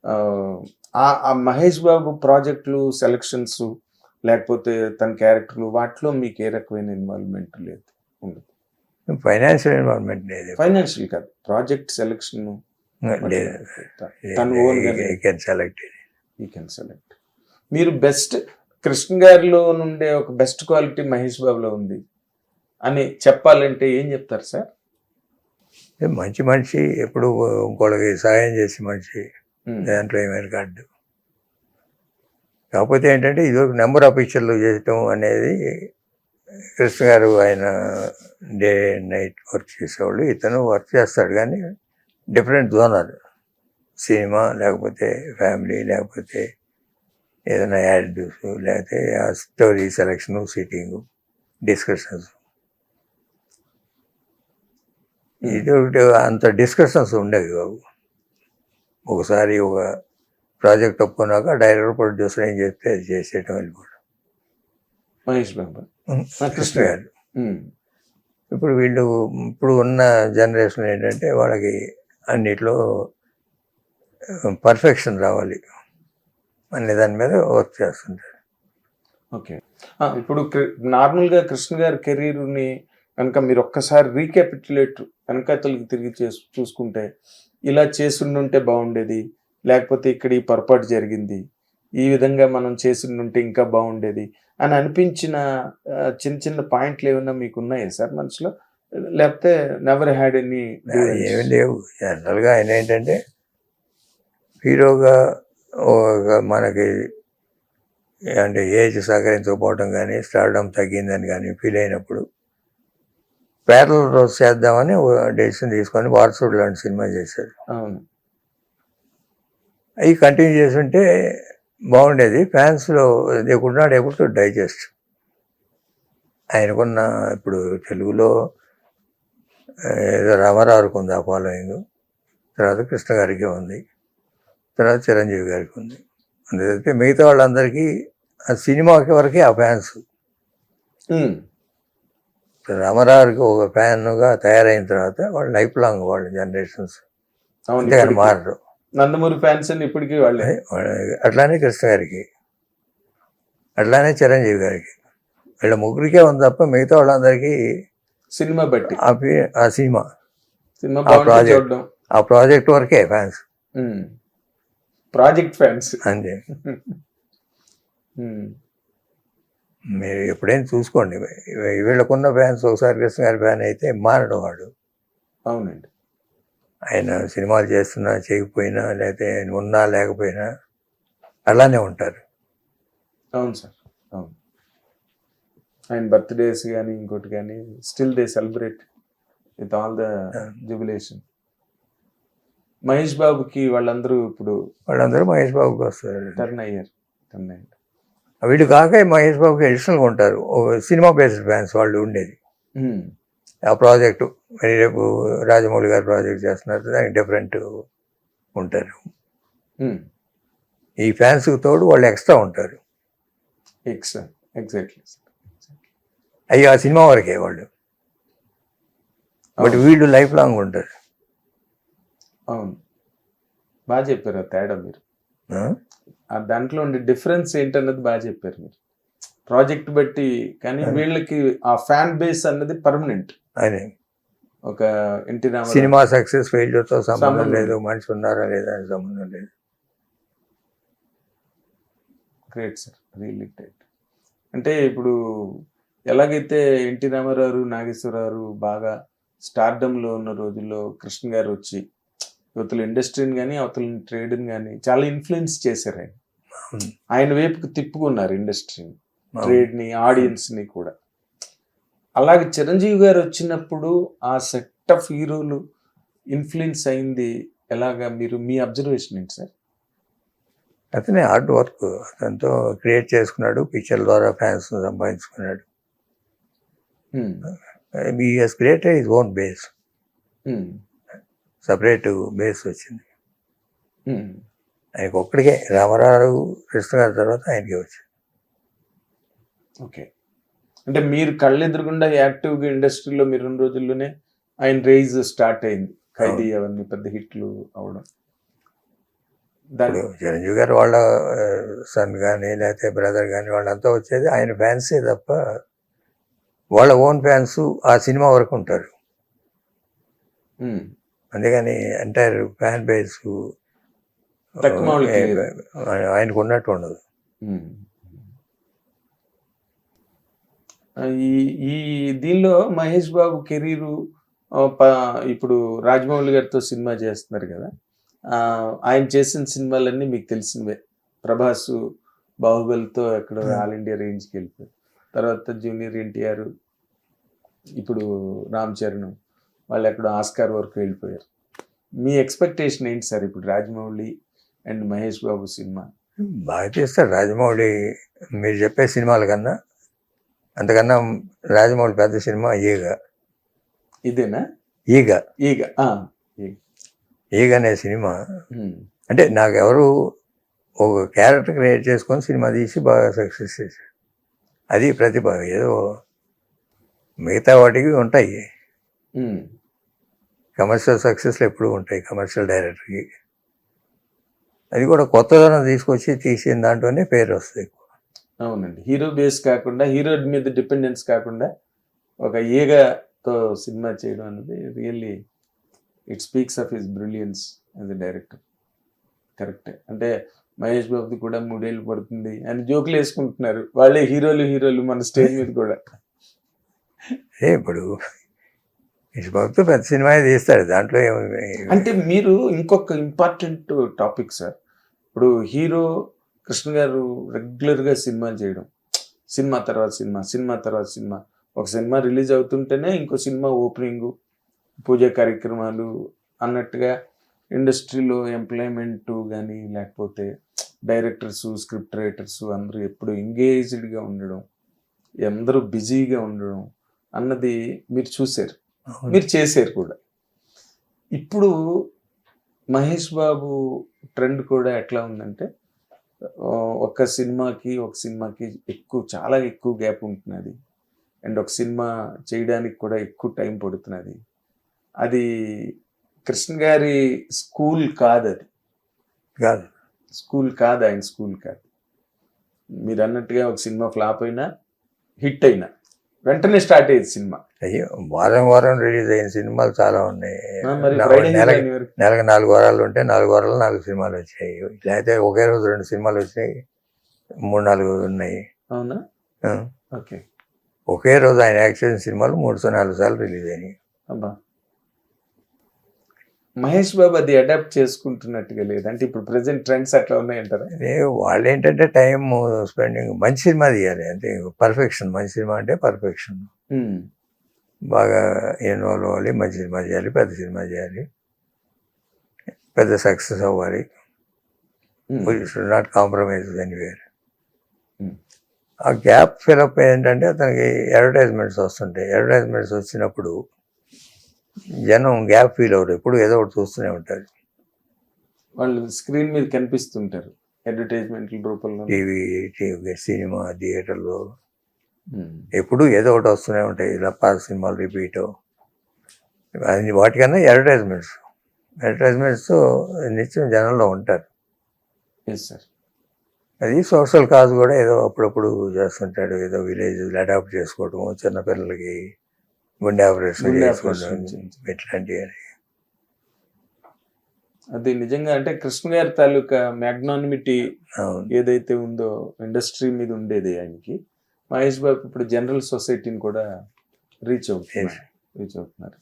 ఆ మహేష్ బాబు ప్రాజెక్టులు, సెలక్షన్స్ లేకపోతే తన క్యారెక్టర్లు వాటిలో మీకు ఏ రకమైన ఇన్వాల్వ్‌మెంట్ లేదు? ఉండదు. ఫైనాన్షియల్ ఇన్వాల్వ్‌మెంట్ లేదు. ఫైనాన్షియల్ కాదు. ప్రాజెక్ట్ సెలక్షన్ లేదు. తను ఓన్‌గానే you can select. You can select. మీరు బెస్ట్ కృష్ణ గారిలో నుండే ఒక బెస్ట్ క్వాలిటీ మహేష్ బాబులో ఉంది అని చెప్పాలంటే ఏం చెప్తారు సార్? మంచి మనిషి, ఎప్పుడు ఇంకోళ్ళకి సహాయం చేసే మనిషి, దాంట్లో ఏమైనా కాదు. కాకపోతే ఏంటంటే ఇదివరకు నెంబర్ ఆఫ్ పిక్చర్లు చేయటం అనేది కృష్ణ గారు ఆయన డే అండ్ నైట్ వర్క్ చేసేవాళ్ళు. ఇతను వర్క్ చేస్తాడు కానీ డిఫరెంట్ జోనర్. సినిమా, లేకపోతే ఫ్యామిలీ, లేకపోతే ఏదైనా యాడ్స్, లేకపోతే ఆ స్టోరీ సెలక్షను, సిట్టింగు, డిస్కషన్స్. ఇది ఒకటి అంత డిస్కషన్స్ ఉండేవి బాబు. ఒకసారి ఒక ప్రాజెక్ట్ ఒప్పుకున్నాక డైరెక్టర్, ప్రొడ్యూసర్ ఏం చెప్తే అది చేసేయటం వెళ్ళిపోవడం. మహేష్ బాబు కృష్ణ గారు. ఇప్పుడు వీళ్ళు ఇప్పుడు ఉన్న జనరేషన్ ఏంటంటే వాళ్ళకి అన్నిట్లో పర్ఫెక్షన్ రావాలి అనే దాని మీద వర్క్ చేస్తుంటారు. ఓకే. ఇప్పుడు నార్మల్గా కృష్ణ గారి కెరీర్ని కనుక మీరు ఒక్కసారి రీక్యాపిట్యులేట్ వెనకతలకి తిరిగి చూసుకుంటే ఇలా చేసుండుంటే బాగుండేది, లేకపోతే ఇక్కడ ఈ పొరపాటు జరిగింది, ఈ విధంగా మనం చేసిండుంటే ఇంకా బాగుండేది అని అనిపించిన చిన్న చిన్న పాయింట్లు ఏమన్నా మీకు ఉన్నాయా సార్ మనసులో? లేకపోతే నెవర్ హ్యాడ్ ఎనీ? ఏమి లేవు. జనరల్గా ఆయన ఏంటంటే హీరోగా మనకి అంటే ఏజ్ సహకరించకపోవడం కానీ, స్టార్డమ్ తగ్గిందని కానీ ఫీల్ అయినప్పుడు ప్యారల్ రోజు చేద్దామని డెసిషన్ తీసుకొని వారసుడు లాంటి సినిమా చేశారు. అవును. అవి కంటిన్యూ చేస్తుంటే బాగుండేది. ఫ్యాన్స్లో they could not able to digest. ఆయనకున్న ఇప్పుడు తెలుగులో ఏదో రామారావుకి ఉంది ఆ ఫాలోయింగ్, తర్వాత కృష్ణ గారికి ఉంది, తర్వాత చిరంజీవి గారికి ఉంది. అందుకే మిగతా వాళ్ళందరికీ ఆ సినిమాకి వరకే ఆ ఫ్యాన్స్. రామారావుకి ఒక ఫ్యాన్గా తయారైన తర్వాత వాళ్ళు లైఫ్ లాంగ్, వాళ్ళ జనరేషన్స్ అంతేగాని మారరు. నందమూరి ఫ్యాన్స్ అని ఇప్పటికీ వాళ్ళే. అట్లానే కృష్ణ గారికి, అట్లానే చిరంజీవి గారికి, వీళ్ళ ముగ్గురికే ఉంది తప్ప మిగతా వాళ్ళందరికీ సినిమా బట్టి ఆ సినిమా ఆ ప్రాజెక్ట్ వరకే ఫ్యాన్స్. ప్రాజెక్ట్ ఫ్యాన్స్ అంతే. మీరు ఎప్పుడైనా చూసుకోండి, వీళ్ళకున్న ఫ్యాన్స్ ఒకసారి కృష్ణ గారి ఫ్యాన్ అయితే మారడం వాడు. అవునండి. ఆయన సినిమాలు చేస్తున్నా చేయకపోయినా, లేకపోతే ఉన్నా లేకపోయినా అలానే ఉంటారు. అవును సార్, అవును. ఆయన బర్త్డేస్ కానీ ఇంకోటి కానీ still they celebrate with all the jubilation. Mahesh బాబుకి వాళ్ళందరూ మహేష్ బాబుకి వస్తారు, టర్న్ అయ్యారు. వీళ్ళు కాక మహేష్ బాబుకి అడిషనల్గా ఉంటారు. సినిమా బేస్డ్ ఫ్యాన్స్ వాళ్ళు ఉండేది. ఆ ప్రాజెక్టు రేపు రాజమౌళి గారు ప్రాజెక్ట్ చేస్తున్నారు, దానికి డిఫరెంట్ ఉంటారు. ఈ ఫ్యాన్స్ తోడు వాళ్ళు ఎక్స్ట్రా ఉంటారు. ఎగ్జాక్ట్లీ. అయ్యి ఆ సినిమా వరకే వాళ్ళు, బట్ వీళ్ళు లైఫ్ లాంగ్ ఉంటారు. అవును, బాగా చెప్పారు. ఆ తేడా మీరు దాంట్లో ఉండే డిఫరెన్స్ ఏంటన్నది బాగా చెప్పారు మీరు. ప్రాజెక్ట్ బట్టి కానీ వీళ్ళకి ఆ ఫ్యాన్ బేస్ అన్నది పర్మనెంట్. అదే ఒక ఎన్టీ రామారావు సినిమా సక్సెస్ ఫెయిల్యూర్తో సంబంధం లేదు, మనిషి ఉన్నారా లేదా అని సంబంధం లేదు. Great sir, really great. అంటే ఇప్పుడు ఎలాగైతే ఎన్టీ రామారావు, నాగేశ్వరరావు బాగా స్టార్డమ్లో ఉన్న రోజుల్లో కృష్ణ గారు వచ్చి యువతల ఇండస్ట్రీని కానీ అవతల ట్రేడ్ని కానీ చాలా ఇన్ఫ్లుయెన్స్ చేశారు. ఆయన వైపుకి తిప్పుకున్నారు ఇండస్ట్రీని, ట్రేడ్ని, ఆడియన్స్ని కూడా. అలాగే చిరంజీవి గారు వచ్చినప్పుడు ఆ సెట్ ఆఫ్ హీరోలు ఇన్ఫ్లుయెన్స్ అయింది ఎలాగా? మీ అబ్జర్వేషన్ ఏంటి సార్? అతనే హార్డ్ వర్క్, అతనితో క్రియేట్ చేసుకున్నాడు, పిక్చర్ ద్వారా ఫ్యాన్స్ సంపాదించుకున్నాడు. He has created his own base, separate base వచ్చింది ఆయనకు ఒక్కడికే. రామారావు, కృష్ణ గారి తర్వాత ఆయనకే వచ్చింది. ఓకే. అంటే మీరు కళ్ళెదురుగుండా యాక్టివ్గా ఇండస్ట్రీలో మీరున్న రోజుల్లోనే ఆయన రేజ్ స్టార్ట్ అయింది. ఖైదీ అవన్నీ పెద్ద హిట్లు అవడం. దాని ఇప్పుడు చిరంజీవి గారు వాళ్ళ సన్ కానీ లేకపోతే బ్రదర్ కానీ వాళ్ళంతా వచ్చేది ఆయన ఫ్యాన్సే తప్ప వాళ్ళ ఓన్ ఫ్యాన్స్ ఆ సినిమా వరకు ఉంటారు. ఉమ్, అందుకని ఎంటైర్ ఫ్యాన్ బేస్ తక్కువ వాళ్ళకి లేదు. ఆయనకు ఉన్నట్టు ఉండదు. ఉమ్. ఈ ఈ దీనిలో మహేష్ బాబు కెరీరు ఇప్పుడు రాజమౌళి గారితో సినిమా చేస్తున్నారు కదా. ఆయన చేసిన సినిమాలన్నీ మీకు తెలిసినవే. ప్రభాస్ బాహుబలితో ఎక్కడ ఆల్ ఇండియా రేంజ్కి వెళ్ళిపోయారు. తర్వాత జూనియర్ ఎన్టీఆర్, ఇప్పుడు రామ్ చరణ్ వాళ్ళు ఎక్కడ ఆస్కార్ వరకు వెళ్ళిపోయారు. మీ ఎక్స్పెక్టేషన్ ఏంటి సార్ ఇప్పుడు రాజమౌళి అండ్ మహేష్ బాబు సినిమా? బాగా చేస్తాడు రాజమౌళి. మీరు చెప్పే సినిమాల కన్నా అంతకన్నా రాజమౌళి పెద్ద సినిమా ఈగ. ఇదేనా? ఈగ ఈగ. ఈగ అనే సినిమా అంటే నాకు ఎవరు ఒక క్యారెక్టర్ క్రియేట్ చేసుకొని సినిమా తీసి బాగా సక్సెస్ చేశాడు. అది ప్రతిభ. ఏదో మిగతా వాటికి ఉంటాయి, కమర్షియల్ సక్సెస్లు ఎప్పుడు ఉంటాయి కమర్షియల్ డైరెక్టర్కి. అది కూడా కొత్తదనం తీసుకొచ్చి తీసిన దాంట్లోనే పేరు వస్తుంది. అవునండి, హీరో బేస్ కాకుండా, హీరో మీద డిపెండెన్స్ కాకుండా ఒక ఈగతో సినిమా చేయడం అనేది really it speaks of his brilliance as a director. కరెక్టే. అంటే మహేష్ బాబుది కూడా 3 ఏళ్ళు పడుతుంది అని జోకులు వేసుకుంటున్నారు వాళ్ళే హీరోలు మన స్టేజ్ మీద కూడా. ఇప్పుడు బాబుతో పెద్ద సినిమా తీస్తాడు, దాంట్లో అంటే మీరు ఇంకొక ఇంపార్టెంట్ టాపిక్ సార్. ఇప్పుడు హీరో కృష్ణ గారు రెగ్యులర్గా సినిమాలు చేయడం, సినిమా తర్వాత సినిమా, సినిమా తర్వాత సినిమా. ఒక సినిమా రిలీజ్ అవుతుంటేనే ఇంకో సినిమా ఓపెనింగ్, పూజా కార్యక్రమాలు అన్నట్టుగా ఇండస్ట్రీలో ఎంప్లాయ్మెంట్ కానీ లేకపోతే డైరెక్టర్స్, స్క్రిప్ట్ రైటర్స్ అందరూ ఎప్పుడు ఎంగేజ్డ్గా ఉండడం, అందరూ బిజీగా ఉండడం అన్నది మీరు చూశారు, మీరు చేశారు కూడా. ఇప్పుడు మహేష్ బాబు ట్రెండ్ కూడా ఎట్లా ఉందంటే ఒక సినిమాకి చాలా ఎక్కువ గ్యాప్ ఉంటున్నది. అండ్ ఒక సినిమా చేయడానికి కూడా ఎక్కువ టైం పడుతున్నది. అది కృష్ణ గారి స్కూల్ కాదు, అది కాదు, స్కూల్ కాదు, ఆయన స్కూల్ కాదు. మీరు అన్నట్టుగా ఒక సినిమా ఫ్లాప్ అయినా హిట్ అయినా వెంటనే స్టార్ట్ అయ్యేది సినిమా. అయ్యో, వారం రిలీజ్ అయిన సినిమాలు చాలా ఉన్నాయి. మరి నెలకు 4 వారాలు ఉంటే 4 వారాలు 4 సినిమాలు వచ్చాయి. లేకపోతే ఒకే రోజు 2 సినిమాలు వచ్చినాయి, 3-4 ఉన్నాయి. అవునా? ఓకే. ఒకే రోజు ఆయన యాక్ట్ చేసిన సినిమాలు 3-4 సార్లు రిలీజ్ అయినాయి. అబ్బా, మహేష్ బాబు అది అడాప్ట్ చేసుకుంటున్నట్టుగా లేదంటే ఇప్పుడు ప్రెసెంట్ ట్రెండ్స్ అట్లా ఉన్నాయంటారా? వాళ్ళు ఏంటంటే టైం స్పెండింగ్, మంచి సినిమా తీయాలి అంటే పర్ఫెక్షన్. మంచి సినిమా అంటే పర్ఫెక్షన్, బాగా ఇన్వాల్వ్ అవ్వాలి, మంచి సినిమా చేయాలి, పెద్ద సినిమా చేయాలి, పెద్ద సక్సెస్ అవ్వాలి. Should not compromise anywhere. ఆ గ్యాప్ ఫిలప్ ఏంటంటే అతనికి అడ్వర్టైజ్మెంట్స్ వస్తుంటాయి. అడ్వర్టైజ్మెంట్స్ వచ్చినప్పుడు జనం గ్యాప్ ఫీల్ అవ్వరు, ఎప్పుడు ఏదో ఒకటి చూస్తూనే ఉంటారు. వాళ్ళు స్క్రీన్ మీద కనిపిస్తుంటారు అడ్వర్టైజ్మెంట్ల రూపంలో. టీవీ, సినిమా థియేటర్లో ఎప్పుడు ఏదో ఒకటి వస్తూనే ఉంటాయి. ఇలా పాత సినిమాలు రిపీట్, వాటికన్నా అడ్వర్టైజ్మెంట్స్ నిత్యం జనంలో ఉంటారు. అది సోషల్ కాజ్ కూడా ఏదో అప్పుడప్పుడు చేస్తుంటాడు. ఏదో విలేజ్ అడాప్ట్ చేసుకోవటం, చిన్నపిల్లలకి గుండె ఆపరేషన్ చేసుకోవడం, ఇట్లాంటివి. అది నిజంగా అంటే కృష్ణ గారి తాలూకా మ్యాగ్నానిమిటీ ఏదైతే ఉందో ఇండస్ట్రీ మీద ఉండేది ఆయనకి, మహేష్ బాబు ఇప్పుడు జనరల్ సొసైటీని కూడా రీచ్ అవుతున్నారు.